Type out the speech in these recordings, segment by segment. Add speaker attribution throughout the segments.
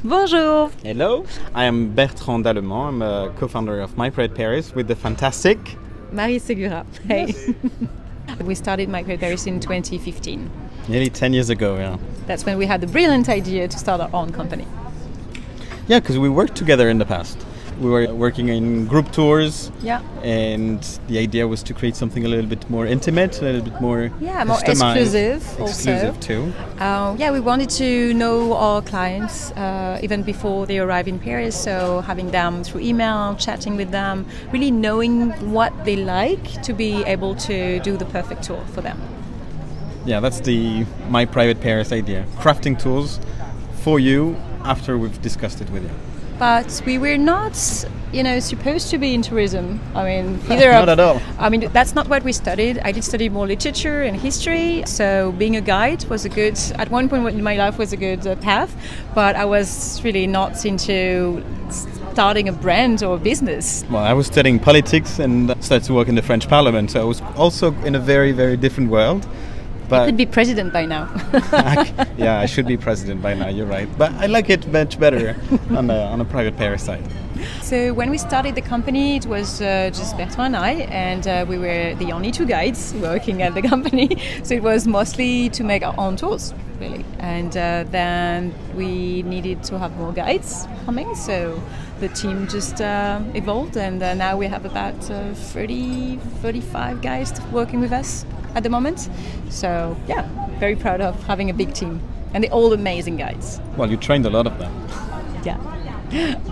Speaker 1: Bonjour.
Speaker 2: Hello, I am Bertrand. I'm a co-founder of My Private Paris with the fantastic
Speaker 1: Marie Segura. Hey. We started My Private Paris in 2015.
Speaker 2: nearly 10 years ago, yeah.
Speaker 1: That's when we had the brilliant idea to start our own company.
Speaker 2: Yeah, because we worked together in the past. We were working in group tours,
Speaker 1: Yeah.
Speaker 2: and the idea was to create something a little bit more intimate, a little bit more
Speaker 1: More
Speaker 2: customized,
Speaker 1: exclusive also.
Speaker 2: exclusive too.
Speaker 1: We wanted to know our clients even before they arrive in Paris, so having them through email, chatting with them, really knowing what they like to be able to do the perfect tour for them.
Speaker 2: Yeah, that's the My Private Paris idea. Crafting tools for you after we've discussed it with you.
Speaker 1: But we were not, supposed to be in tourism.
Speaker 2: Not at all.
Speaker 1: That's not what we studied. I did study more literature and history. So being a guide was at one point in my life was a good path. But I was really not into starting a brand or a business.
Speaker 2: Well, I was studying politics and started to work in the French Parliament, so I was also in a very, very different world.
Speaker 1: But you could be president by now.
Speaker 2: Yeah, I should be president by now, you're right. But I like it much better on a private Paris side.
Speaker 1: So when we started the company, it was just Bertrand and I, and we were the only two guides working at the company. So it was mostly to make our own tours, really. And then we needed to have more guides coming, so the team just evolved, and now we have about 35 guys working with us at the moment. So yeah, very proud of having a big team, and they're all amazing guides.
Speaker 2: Well, you trained a lot of them.
Speaker 1: Yeah.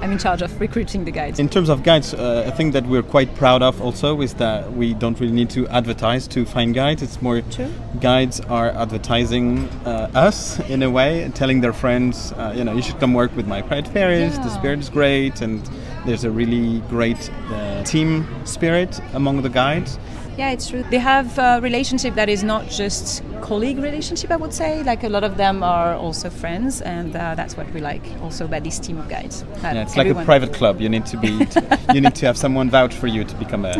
Speaker 1: I'm in charge of recruiting the guides.
Speaker 2: In terms of guides, a thing that we're quite proud of also is that we don't really need to advertise to find guides. It's more
Speaker 1: True.
Speaker 2: Guides are advertising us in a way, telling their friends, you should come work with My Private Paris.
Speaker 1: Yeah.
Speaker 2: The spirit is great, and there's a really great team spirit among the guides.
Speaker 1: Yeah, it's true. They have a relationship that is not just colleague relationship, I would say. Like a lot of them are also friends, and that's what we like also about this team of guides.
Speaker 2: Yeah, it's like a private club. You need to have someone vouch for you to become a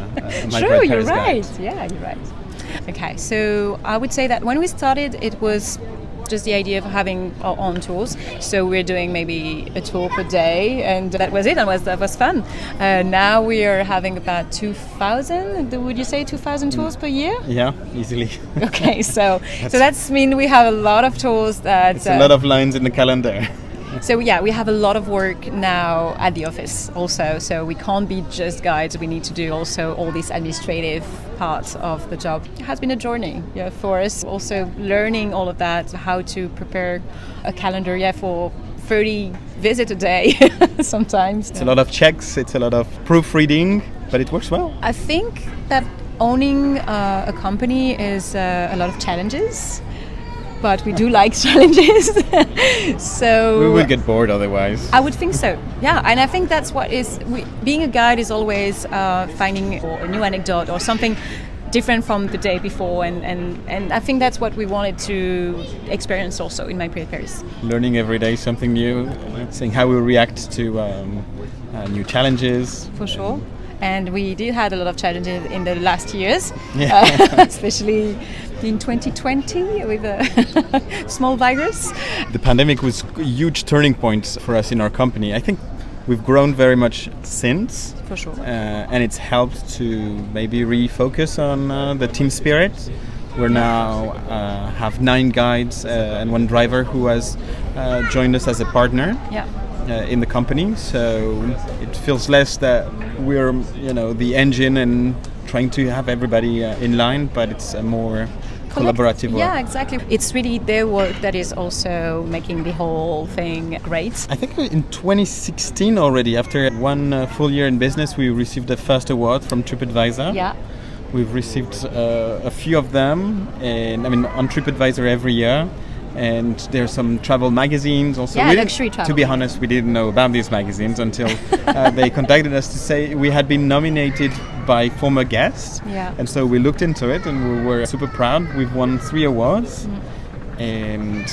Speaker 2: My Private Paris guide.
Speaker 1: Right. Yeah, you're right. Okay, so I would say that when we started, it was just the idea of having our own tours. So we're doing maybe a tour per day, and that was it, and that was fun. Now we are having about 2,000, would you say 2,000 tours per year?
Speaker 2: Yeah, easily.
Speaker 1: Okay, so that's mean we have a lot of tours that...
Speaker 2: It's a lot of lines in the calendar.
Speaker 1: So yeah, we have a lot of work now at the office also. So we can't be just guides. We need to do also all these administrative parts of the job. It has been a journey for us. Also learning all of that, how to prepare a calendar for 30 visits a day sometimes.
Speaker 2: It's a lot of checks. It's a lot of proofreading, but it works well.
Speaker 1: I think that owning a company is a lot of challenges. But we do like challenges. So
Speaker 2: we would get bored otherwise.
Speaker 1: I would think so. Yeah, and I think that's what being a guide is always finding a new anecdote or something different from the day before, and I think that's what we wanted to experience also in My Private Paris.
Speaker 2: Learning every day something new, seeing how we react to new challenges.
Speaker 1: For sure. And we did have a lot of challenges in the last years, especially in 2020 with a small virus.
Speaker 2: The pandemic was a huge turning point for us in our company. I think we've grown very much since.
Speaker 1: For sure.
Speaker 2: And it's helped to maybe refocus on the team spirit. We're now have 9 guides and 1 driver who has joined us as a partner.
Speaker 1: Yeah.
Speaker 2: In the company, so it feels less that we're the engine and trying to have everybody in line, but it's a more collaborative work.
Speaker 1: Yeah, exactly. It's really their work that is also making the whole thing great.
Speaker 2: I think in 2016 already, after 1 full year in business, we received the first award from TripAdvisor.
Speaker 1: Yeah.
Speaker 2: We've received a few of them, and on TripAdvisor every year. And there are some travel magazines also.
Speaker 1: Yeah, luxury travel.
Speaker 2: To be honest, we didn't know about these magazines until they contacted us to say we had been nominated by former guests.
Speaker 1: Yeah.
Speaker 2: And so we looked into it, and we were super proud. We've won 3 awards, and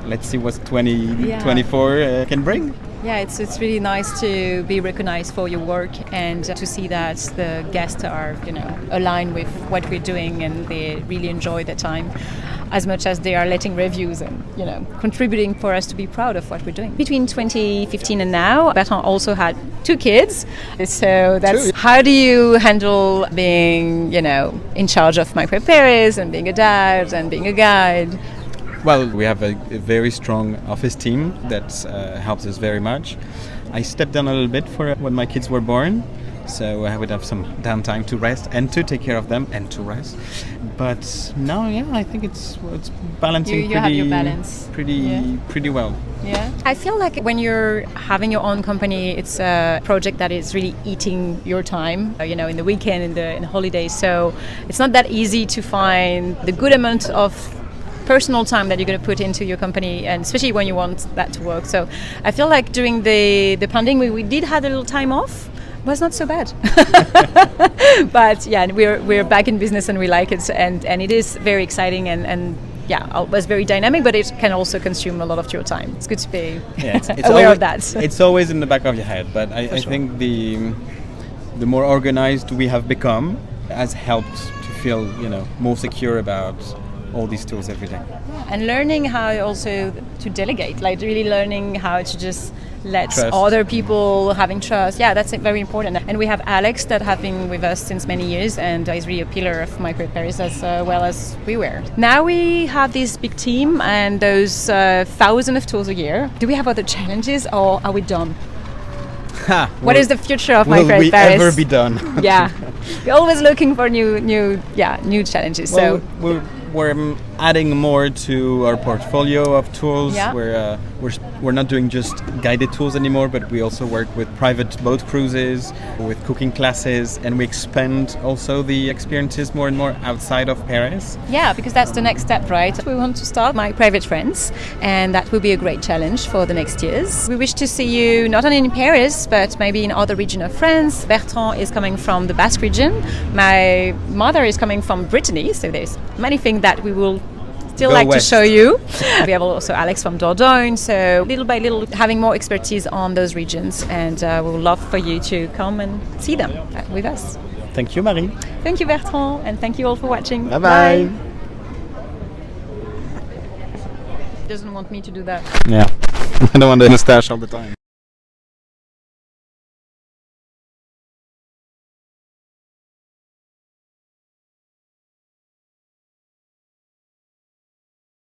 Speaker 2: let's see what 2024 can bring.
Speaker 1: Yeah, it's really nice to be recognized for your work and to see that the guests are aligned with what we're doing and they really enjoy the time. as much as they are letting reviews and, contributing for us to be proud of what we're doing. Between 2015 and now, Bertrand also had 2 kids. So that's how do you handle being, in charge of Microwave Paris and being a dad and being a guide?
Speaker 2: Well, we have a very strong office team that helps us very much. I stepped down a little bit for when my kids were born, so I would have some downtime to rest and to take care of them and to rest. But now, I think it's balancing
Speaker 1: you have your balance.
Speaker 2: pretty well.
Speaker 1: Yeah, I feel like when you're having your own company, it's a project that is really eating your time, in the weekend, in the holidays. So it's not that easy to find the good amount of personal time that you're going to put into your company, and especially when you want that to work. So I feel like during the pandemic we did have a little time off. It was not so bad. But we're back in business and we like it, and it is very exciting and it was very dynamic, but it can also consume a lot of your time. It's good to be
Speaker 2: it's
Speaker 1: aware
Speaker 2: always,
Speaker 1: of that.
Speaker 2: It's always in the back of your head, but I think the more organized we have become has helped to feel more secure about all these tools every day.
Speaker 1: And learning how also to delegate, like really learning how to just let
Speaker 2: trust.
Speaker 1: Other people having trust. Yeah, that's very important. And we have Alex that have been with us since many years and is really a pillar of Microwave Paris as well as we were. Now we have this big team and those thousands of tools a year. Do we have other challenges or are we done? What is the future of Microwave Paris?
Speaker 2: Will we ever be done?
Speaker 1: Yeah, we're always looking for new challenges.
Speaker 2: Well,
Speaker 1: So
Speaker 2: we're adding more to our portfolio of tools.
Speaker 1: Yeah.
Speaker 2: We're not doing just guided tools anymore, but we also work with private boat cruises, with cooking classes, and we expand also the experiences more and more outside of Paris.
Speaker 1: Yeah, because that's the next step, right? We want to start My Private Friends, and that will be a great challenge for the next years. We wish to see you not only in Paris, but maybe in other regions of France. Bertrand is coming from the Basque region. My mother is coming from Brittany, so there's many things that we will still
Speaker 2: Go
Speaker 1: like
Speaker 2: west.
Speaker 1: to show you. We have also Alex from Dordogne, so little by little having more expertise on those regions, and we would love for you to come and see them with us.
Speaker 2: Thank you, Marie.
Speaker 1: Thank you, Bertrand, and thank you all for watching.
Speaker 2: Bye-bye.
Speaker 1: Doesn't want me to do that.
Speaker 2: Yeah, I don't want the moustache all the time.